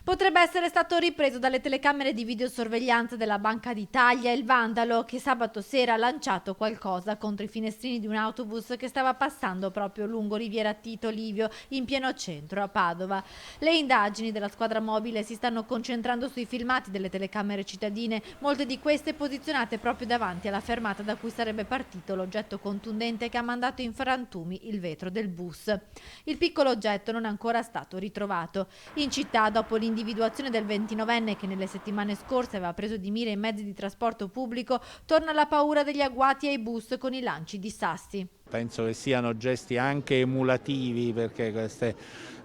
Potrebbe essere stato ripreso dalle telecamere di videosorveglianza della Banca d'Italia il vandalo che sabato sera ha lanciato qualcosa contro i finestrini di un autobus che stava passando proprio lungo Riviera Tito Livio in pieno centro a Padova. Le indagini della squadra mobile si stanno concentrando sui filmati delle telecamere cittadine, molte di queste posizionate proprio davanti alla fermata da cui sarebbe partito l'oggetto contundente che ha mandato in frantumi il vetro del bus. Il piccolo oggetto non è ancora stato ritrovato. In città, dopo l'individuazione del 29enne che nelle settimane scorse aveva preso di mira i mezzi di trasporto pubblico, torna la paura degli agguati ai bus con i lanci di sassi. Penso che siano gesti anche emulativi, perché queste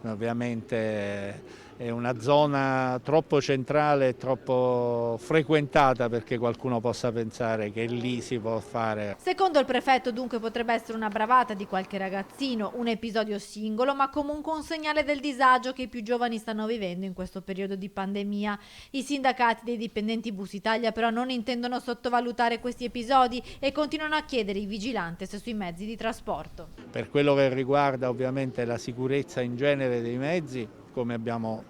ovviamente è una zona troppo centrale e troppo frequentata perché qualcuno possa pensare che lì si può fare. Secondo il prefetto dunque potrebbe essere una bravata di qualche ragazzino, un episodio singolo, ma comunque un segnale del disagio che i più giovani stanno vivendo in questo periodo di pandemia. I sindacati dei dipendenti Bus Italia però non intendono sottovalutare questi episodi e continuano a chiedere i vigilantes sui mezzi di trasporto. Per quello che riguarda ovviamente la sicurezza in genere dei mezzi, come abbiamo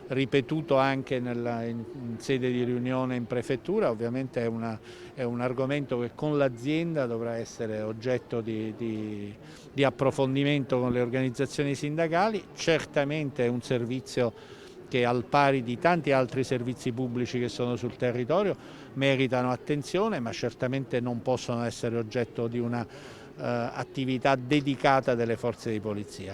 ripetuto anche in sede di riunione in prefettura, ovviamente è un argomento che con l'azienda dovrà essere oggetto di approfondimento con le organizzazioni sindacali. Certamente è un servizio che al pari di tanti altri servizi pubblici che sono sul territorio meritano attenzione, ma certamente non possono essere oggetto di una attività dedicata delle forze di polizia.